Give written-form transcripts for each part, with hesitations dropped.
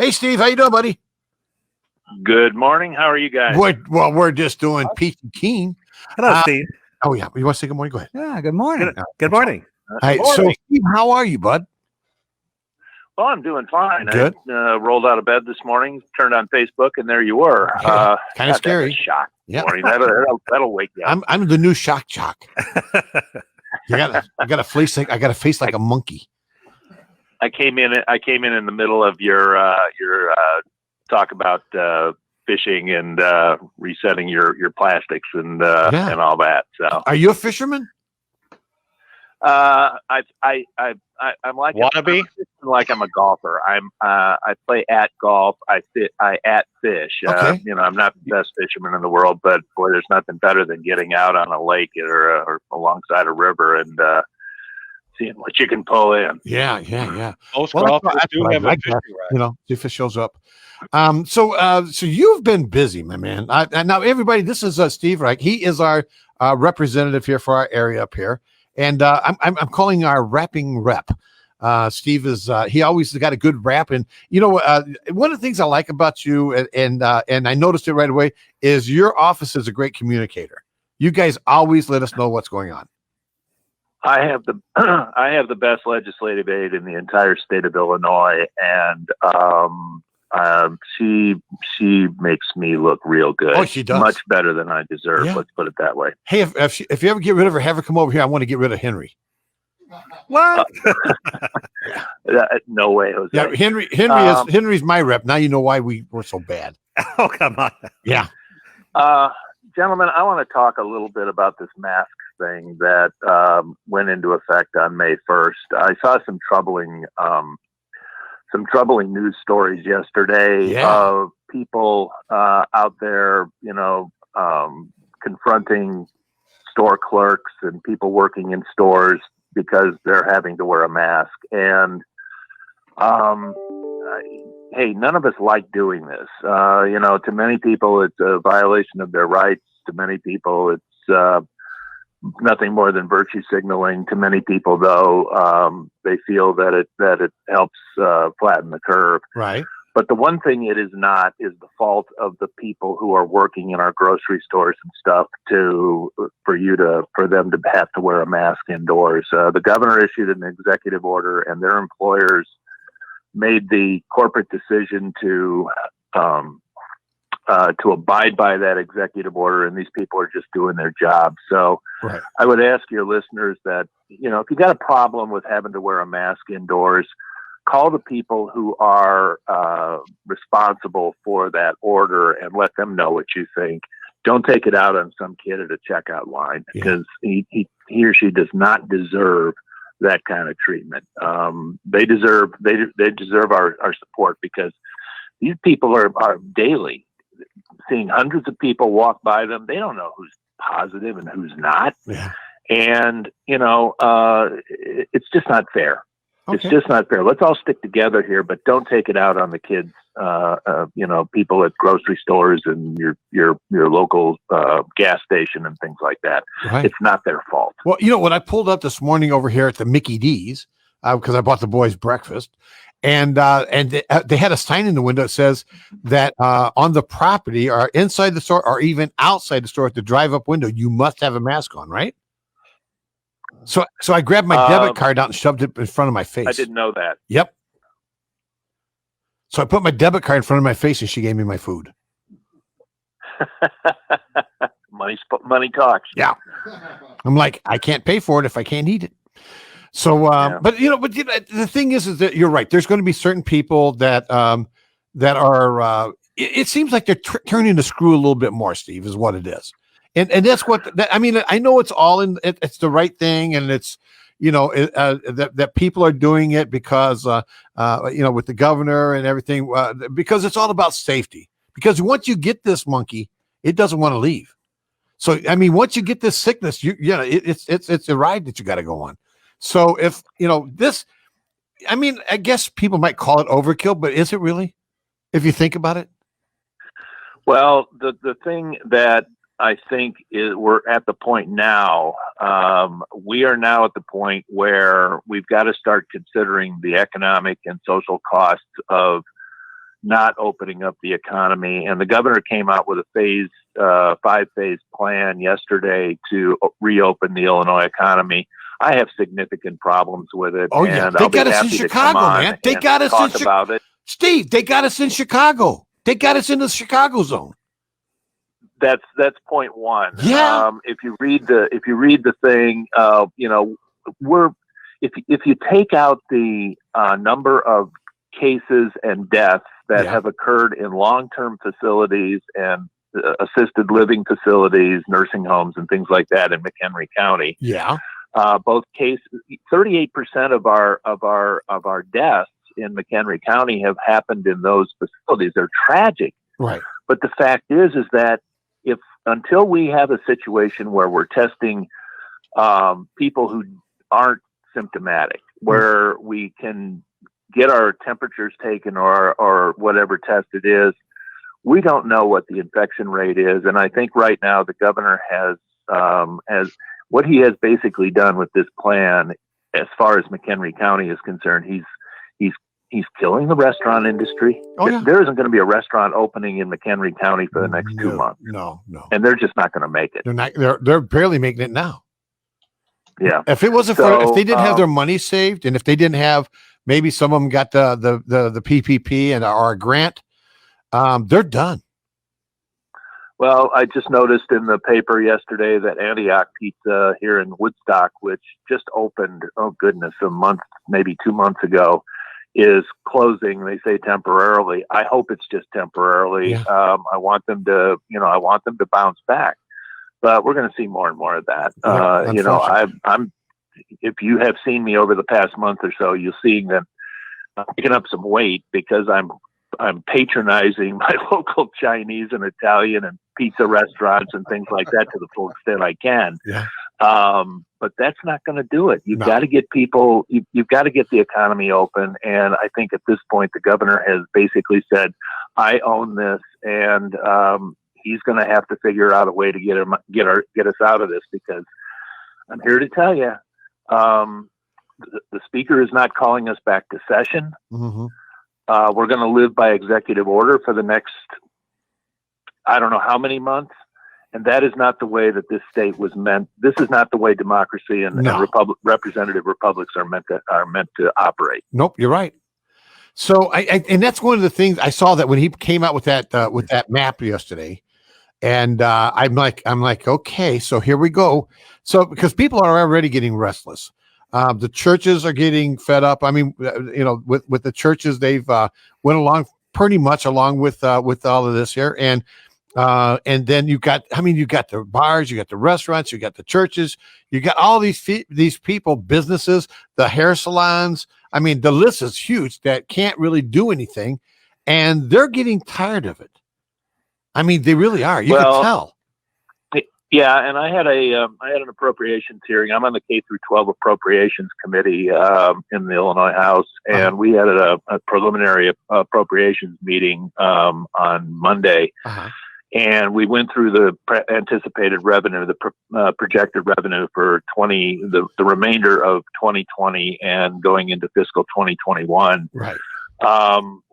Hey, Steve, how you doing, buddy? Good morning. How are you guys? We're just doing Peach and Keen. Hello, Steve. Oh, yeah. You want to say good morning? Go ahead. Yeah, good morning. Good morning. Hey, so, Steve, how are you, bud? Well, I'm doing fine. Good. I rolled out of bed this morning, turned on Facebook, and there you were. Yeah, kind of scary. Shock. Yeah. That'll wake you up. I'm the new shock jock. I got a face like a monkey. I came in in the middle of your talk about fishing and resetting your plastics and all that. So, are you a fisherman? I'm like wannabe. Like I'm a golfer. I play at golf. I at fish. Okay. I'm not the best fisherman in the world, but boy, there's nothing better than getting out on a lake or alongside a river and seeing what you can pull in. Yeah. Most golfers do have a fishing rod. If it shows up. So you've been busy, my man. Now, everybody, this is Steve Reick. He is our representative here for our area up here. And I'm calling our rapping rep. Steve is he always got a good rap, and one of the things I like about you, and I noticed it right away, is your office is a great communicator. You guys always let us know what's going on. I have the best legislative aide in the entire state of Illinois, and she makes me look real good. Oh, she does. Much better than I deserve. Yeah. Let's put it that way. Hey, if you ever get rid of her, have her come over here. I want to get rid of Henry. What? No way, Jose. Yeah, Henry's my rep. Now you know why we're so bad. Oh, come on. Yeah. Gentlemen, I want to talk a little bit about this mask thing that went into effect on May 1st. I saw some troubling news stories yesterday of people out there, confronting store clerks and people working in stores because they're having to wear a mask. And, hey, none of us like doing this. To many people, it's a violation of their rights. To many people, it's nothing more than virtue signaling. To many people, though, they feel that it helps flatten the curve. Right. But the one thing it is not is the fault of the people who are working in our grocery stores and stuff for them to have to wear a mask indoors. The governor issued an executive order, and their employers made the corporate decision to abide by that executive order, and these people are just doing their job. So right. I would ask your listeners that, if you got a problem with having to wear a mask indoors, call the people who are responsible for that order and let them know what you think. Don't take it out on some kid at a checkout line because he or she does not deserve that kind of treatment. They deserve our support because these people are daily seeing hundreds of people walk by them. They don't know who's positive and who's not. Yeah. And, it's just not fair. Okay. It's just not fair. Let's all stick together here, but don't take it out on the kids, people at grocery stores and your local gas station and things like that. Right. It's not their fault. Well, when I pulled up this morning over here at the Mickey D's, because I bought the boys breakfast, and they had a sign in the window that says that on the property or inside the store or even outside the store at the drive-up window, you must have a mask on, right? So I grabbed my debit card out and shoved it in front of my face. I didn't know that. Yep. So I put my debit card in front of my face and she gave me my food. Money talks. Yeah. I'm like, I can't pay for it if I can't eat it. So, but the thing is that you're right. There's going to be certain people that are, it seems like they're turning the screw a little bit more, Steve, is what it is. And that's I know it's all it's the right thing. And it's, that people are doing it because, with the governor and everything, because it's all about safety. Because once you get this monkey, it doesn't want to leave. So, once you get this sickness, it's a ride that you got to go on. So if, I guess people might call it overkill, but is it really, if you think about it? Well, the thing that I think is we're at the point now, we are now at the point where we've got to start considering the economic and social costs of not opening up the economy. And the governor came out with a 5-phase plan yesterday to reopen the Illinois economy. I have significant problems with it. Oh, yeah. They got us in Chicago, man. They got us in Chicago. Steve, they got us in Chicago. They got us in the Chicago zone. That's point one. Yeah. If you read the thing, if you take out the number of cases and deaths that have occurred in long-term facilities and assisted living facilities, nursing homes, and things like that in McHenry County. Yeah. Both cases, 38% of our deaths in McHenry County have happened in those facilities. They're tragic. Right. But the fact is that until we have a situation where we're testing people who aren't symptomatic, where we can get our temperatures taken or whatever test it is, we don't know what the infection rate is. And I think right now the governor has what he has basically done with this plan, as far as McHenry County is concerned, he's killing the restaurant industry. Oh, yeah. There isn't going to be a restaurant opening in McHenry County for the next 2 months. No. And they're just not going to make it. They're not. They're barely making it now. Yeah. If it wasn't if they didn't have their money saved, and if they didn't have, maybe some of them got the PPP and or a grant, they're done. Well, I just noticed in the paper yesterday that Antioch Pizza here in Woodstock, which just opened, a month, maybe 2 months ago, is closing. They say temporarily. I hope it's just temporarily. Yeah. I want them to bounce back, but we're going to see more and more of that. I'm if you have seen me over the past month or so, you'll see that I'm picking up some weight because I'm patronizing my local Chinese and Italian and pizza restaurants and things like that to the full extent I can. Yeah. But that's not going to do it. You've got to get people, you've got to get the economy open. And I think at this point, the governor has basically said, I own this. And he's going to have to figure out a way to get us out of this, because I'm here to tell you, the speaker is not calling us back to session. Mm-hmm. We're going to live by executive order for the next, I don't know how many months. And that is not the way that this state was meant. This is not the way democracy and representative republics are meant to operate. Nope, you're right. So and that's one of the things I saw, that when he came out with that map yesterday, and I'm like, okay, so here we go. So because people are already getting restless. The churches are getting fed up. I mean, with the churches, they've went along pretty much along with all of this here, and then you got the bars, you got the restaurants, you got the churches, you got all these people, businesses, the hair salons. I mean, the list is huge that can't really do anything, and they're getting tired of it. I mean, they really are. You can tell. Yeah, and I had an appropriations hearing. I'm on the K through 12 appropriations committee in the Illinois House, and we had a preliminary appropriations meeting on Monday, and we went through the anticipated revenue, the projected revenue for the remainder of 2020 and going into fiscal 2021. Right.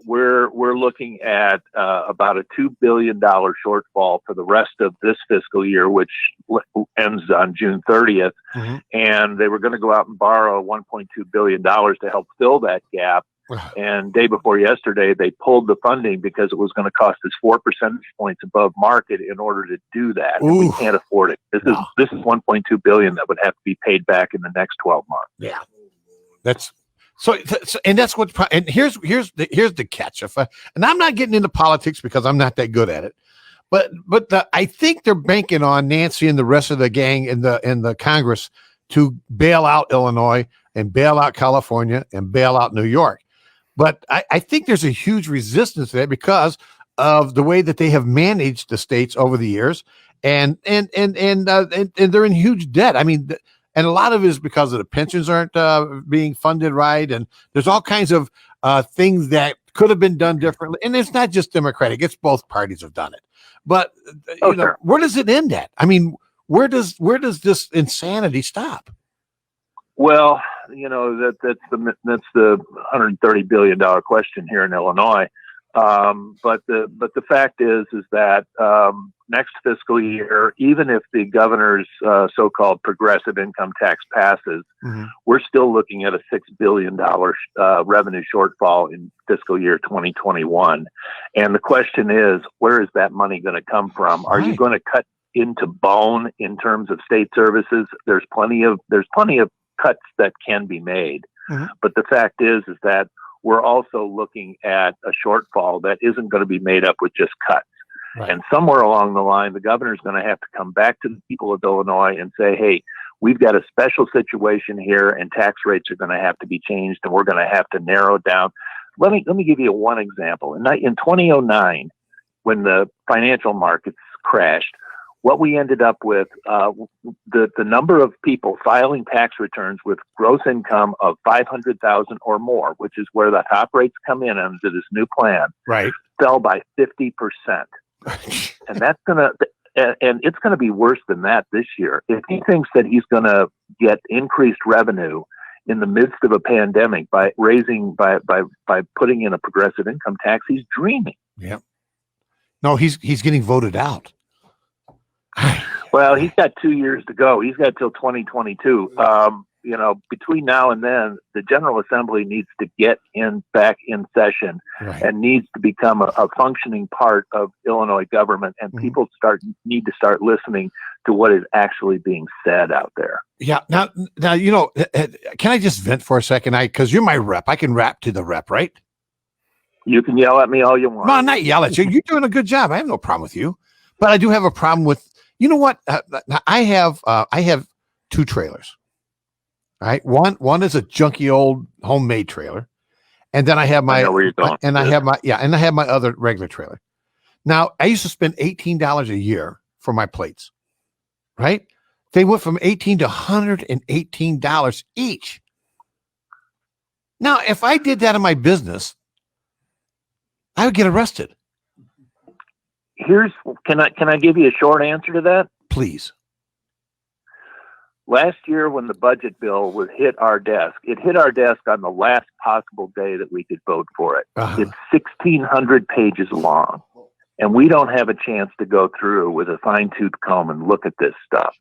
We're looking at about a $2 billion shortfall for the rest of this fiscal year, which ends on June 30th. Mm-hmm. And they were going to go out and borrow $1.2 billion to help fill that gap. And day before yesterday, they pulled the funding because it was going to cost us 4 percentage points above market in order to do that. And we can't afford it. This is $1.2 billion that would have to be paid back in the next 12 months. Yeah, that's. So, and that's what. And here's the catch. And I'm not getting into politics because I'm not that good at it, but I think they're banking on Nancy and the rest of the gang in the Congress to bail out Illinois and bail out California and bail out New York. But I think there's a huge resistance to that because of the way that they have managed the states over the years, and they're in huge debt. I mean. And a lot of it is because of the pensions aren't being funded right. And there's all kinds of things that could have been done differently. And it's not just Democratic. It's both parties have done it. But, where does it end at? I mean, where does this insanity stop? Well, that's the $130 billion question here in Illinois. But the fact is that next fiscal year, even if the governor's so-called progressive income tax passes, we're still looking at a $6 billion revenue shortfall in fiscal year 2021. And the question is, where is that money going to come from? Are you going to cut into bone in terms of state services? There's plenty of cuts that can be made. But the fact is that we're also looking at a shortfall that isn't going to be made up with just cuts. Right. And somewhere along the line, the governor's going to have to come back to the people of Illinois and say, hey, we've got a special situation here and tax rates are going to have to be changed and we're going to have to narrow down. Let me give you one example. In 2009, when the financial markets crashed, what we ended up with, the number of people filing tax returns with gross income of $500,000 or more, which is where the top rates come in under this new plan, fell by 50%. And that's and it's gonna be worse than that this year. If he thinks that he's gonna get increased revenue in the midst of a pandemic by putting in a progressive income tax, he's dreaming. Yeah. No, he's getting voted out. Well, he's got 2 years to go. He's got till 2022. Between now and then, the General Assembly needs to get back in session and needs to become a functioning part of Illinois government. And people need to start listening to what is actually being said out there. Yeah. Now, can I just vent for a second? Because you're my rep. I can rap to the rep, right? You can yell at me all you want. No, not yell at you. You're doing a good job. I have no problem with you. But I do have a problem with, you know what? I have two trailers. All right. One is a junky old homemade trailer. And then I have my, I have my other regular trailer. Now I used to spend $18 a year for my plates, right? They went from $18 to $118 each. Now, if I did that in my business, I would get arrested. Can I give you a short answer to that? Please. Last year, when the budget bill hit our desk, it hit our desk on the last possible day that we could vote for it. It's 1,600 pages long, and we don't have a chance to go through with a fine-tooth comb and look at this stuff.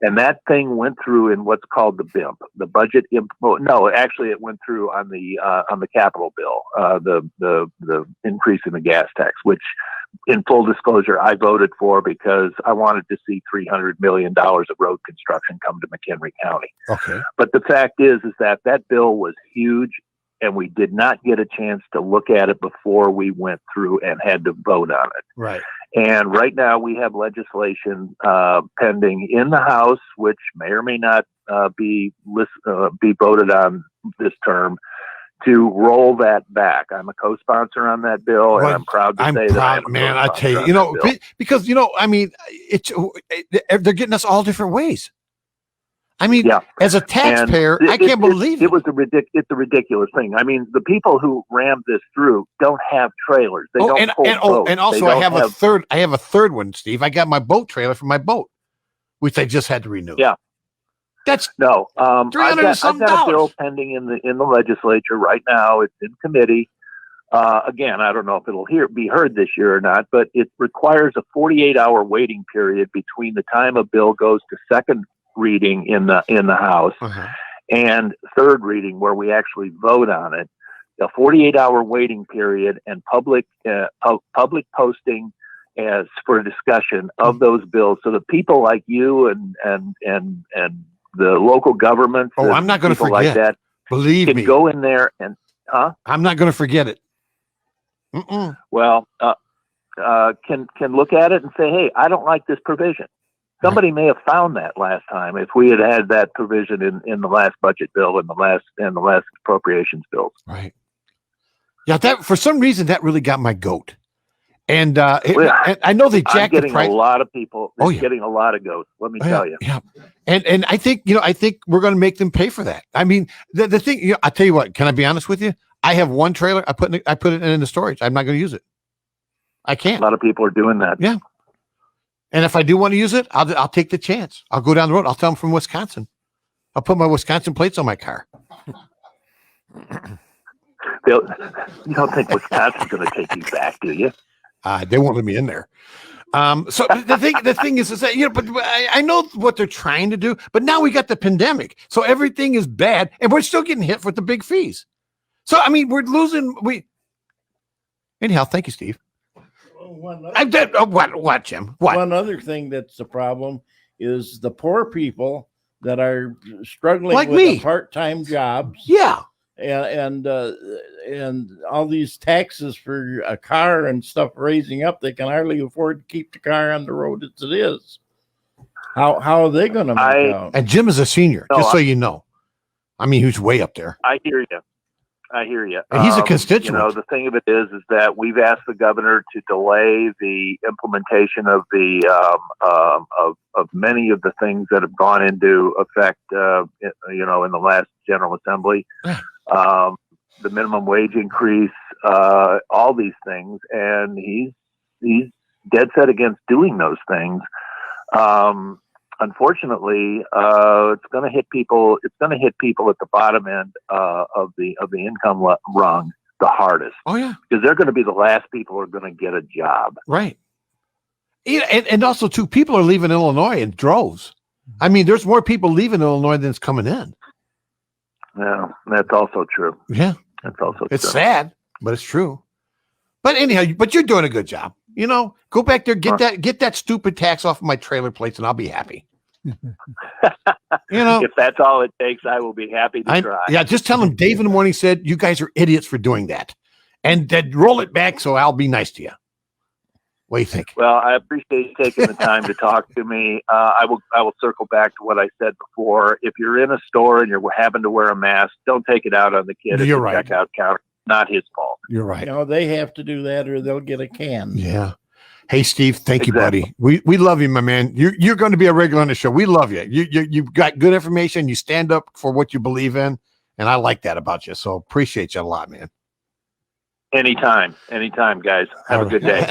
And that thing went through in what's called the BIMP, the budget. No, actually, it went through on the capital bill, the increase in the gas tax, which, in full disclosure, I voted for because I wanted to see $300 million of road construction come to McHenry County. Okay. But the fact is that bill was huge, and we did not get a chance to look at it before we went through and had to vote on it. Right. And right now we have legislation pending in the House, which may or may not be voted on this term, to roll that back. I'm a co-sponsor on that bill, and I'm proud to say that I am. Man, I tell you, because they're getting us all different ways. I mean, as a taxpayer, I can't believe it. It's a ridiculous thing. I mean, the people who rammed this through don't have trailers. They don't pull boats. And also I have a third one, Steve. I got my boat trailer for my boat, which I just had to renew. Yeah. That's I've got a bill pending in the legislature right now. It's in committee. Again, I don't know if it'll be heard this year or not, but it requires a 48-hour waiting period between the time a bill goes to second reading in the House and third reading where we actually vote on it. A 48-hour waiting period and public posting as for discussion of those bills, so that people like you and the local governments, I'm not going to forget like that. Believe me, go in there and I'm not going to forget it. Well, can look at it and say, hey, I don't like this provision. Somebody may have found that last time if we had that provision in the last budget bill and the last appropriations bills. Right. Yeah, that for some reason that really got my goat. And I know they jacked the price. A lot of people. Getting a lot of goats. Let me tell you. Yeah, and I think we're going to make them pay for that. I mean, the thing. I tell you what. Can I be honest with you? I have one trailer. I put it in the storage. I'm not going to use it. I can't. A lot of people are doing that. Yeah. And if I do want to use it, I'll take the chance. I'll go down the road. I'll tell them from Wisconsin. I'll put my Wisconsin plates on my car. You don't think Wisconsin's going to take you back, do you? They won't let me in there. So the thing is that, but I know what they're trying to do, but now we got the pandemic, so everything is bad, and we're still getting hit with the big fees. So I mean, we're losing. Anyhow, thank you, Steve. What, Jim? What? One other thing that's the problem is the poor people that are struggling like with me. Part-time jobs. Yeah. And all these taxes for a car and stuff raising up, they can hardly afford to keep the car on the road as it is. How are they going to make out? And Jim is a senior, just so you know. I mean, he's way up there. I hear you. And he's a constituent. The thing of it is that we've asked the governor to delay the implementation of the of many of the things that have gone into effect, in the last General Assembly. The minimum wage increase, all these things, and he's dead set against doing those things. Unfortunately, it's going to hit people. It's going to hit people at the bottom end of the income rung the hardest. Oh yeah, because they're going to be the last people who are going to get a job. Right. Yeah, and also too, people are leaving Illinois in droves. I mean, there's more people leaving Illinois than is coming in. Yeah, that's also true. Yeah, that's also. It's true. sad, but it's true. But anyhow, you're doing a good job. Go back there, get that stupid tax off of my trailer plates, and I'll be happy. If that's all it takes, I will be happy to try. Yeah, just tell them Dave in the morning said you guys are idiots for doing that, and then roll it back so I'll be nice to you. What do you think? Well, I appreciate you taking the time to talk to me. I will circle back to what I said before. If you're in a store and you're having to wear a mask, don't take it out on the kid at the checkout counter. Not his fault. You're right. They have to do that or they'll get a can. Yeah. Hey, Steve, thank you, buddy. We love you, my man. You're going to be a regular on the show. We love you. You've got good information. You stand up for what you believe in, and I like that about you. So appreciate you a lot, man. Anytime, guys. Have a good day.